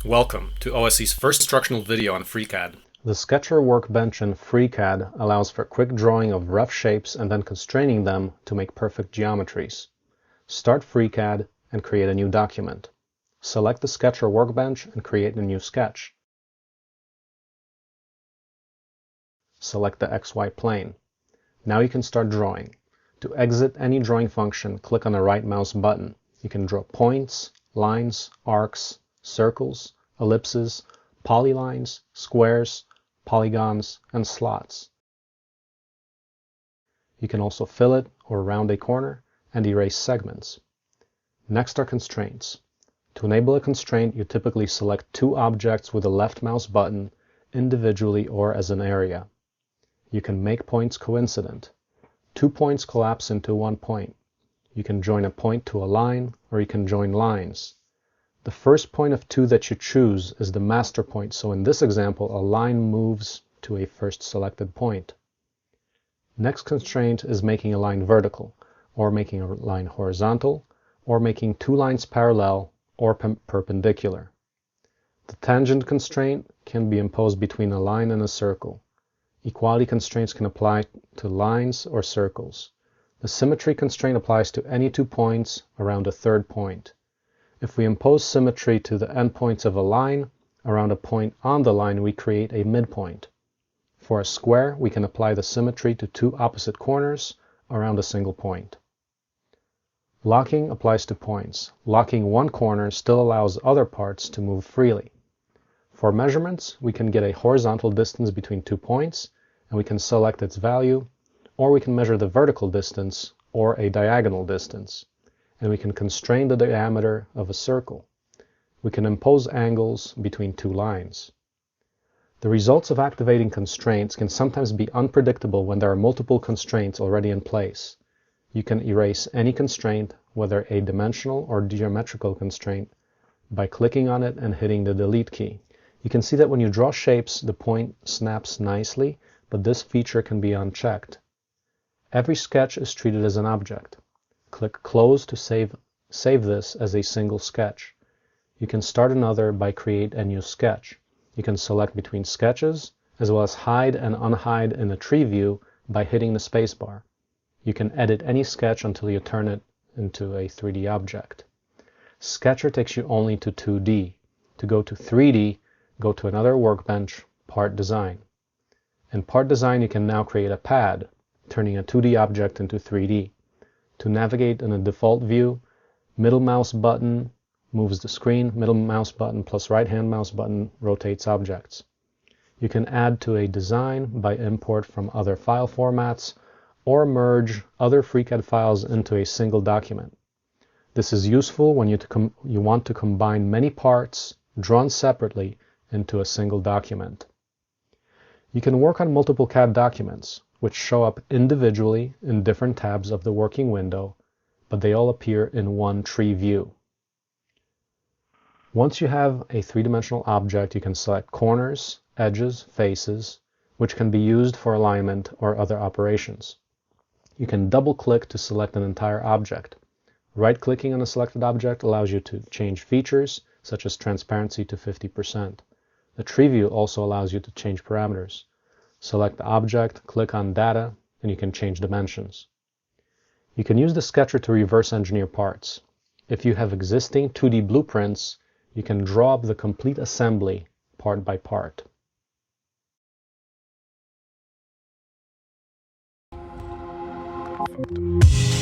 Welcome to OSE's first instructional video on FreeCAD. The Sketcher workbench in FreeCAD allows for quick drawing of rough shapes and then constraining them to make perfect geometries. Start FreeCAD and create a new document. Select the Sketcher workbench and create a new sketch. Select the XY plane. Now you can start drawing. To exit any drawing function, click on the right mouse button. You can draw points, lines, arcs, circles, ellipses, polylines, squares, polygons, and slots. You can also fillet or round a corner and erase segments. Next are constraints. To enable a constraint, you typically select two objects with the left mouse button individually or as an area. You can make points coincident. 2 points collapse into 1 point. You can join a point to a line, or you can join lines. The first point of 2 that you choose is the master point, so in this example, a line moves to a first selected point. Next constraint is making a line vertical, or making a line horizontal, or making 2 lines parallel or perpendicular. The tangent constraint can be imposed between a line and a circle. Equality constraints can apply to lines or circles. The symmetry constraint applies to any 2 points around a third point. If we impose symmetry to the endpoints of a line around a point on the line, we create a midpoint. For a square, we can apply the symmetry to 2 opposite corners around a single point. Locking applies to points. Locking one corner still allows other parts to move freely. For measurements, we can get a horizontal distance between 2 points, and we can select its value, or we can measure the vertical distance or a diagonal distance, and we can constrain the diameter of a circle. We can impose angles between 2 lines. The results of activating constraints can sometimes be unpredictable when there are multiple constraints already in place. You can erase any constraint, whether a dimensional or geometrical constraint, by clicking on it and hitting the delete key. You can see that when you draw shapes, the point snaps nicely, but this feature can be unchecked. Every sketch is treated as an object. Click Close to save this as a single sketch. You can start another by create a new sketch. You can select between sketches, as well as hide and unhide in the tree view by hitting the spacebar. You can edit any sketch until you turn it into a 3D object. Sketcher takes you only to 2D. To go to 3D, go to another workbench, Part Design. In Part Design, you can now create a pad, turning a 2D object into 3D. To navigate in a default view, middle mouse button moves the screen, middle mouse button plus right hand mouse button rotates objects. You can add to a design by import from other file formats, or merge other FreeCAD files into a single document. This is useful when you want to combine many parts drawn separately into a single document. You can work on multiple CAD documents, which show up individually in different tabs of the working window, but they all appear in one tree view. Once you have a 3-dimensional object, you can select corners, edges, faces, which can be used for alignment or other operations. You can double-click to select an entire object. Right-clicking on a selected object allows you to change features, such as transparency to 50%. The tree view also allows you to change parameters. Select the object, click on Data, and you can change dimensions. You can use the Sketcher to reverse engineer parts. If you have existing 2D blueprints, you can draw up the complete assembly part by part. Photo.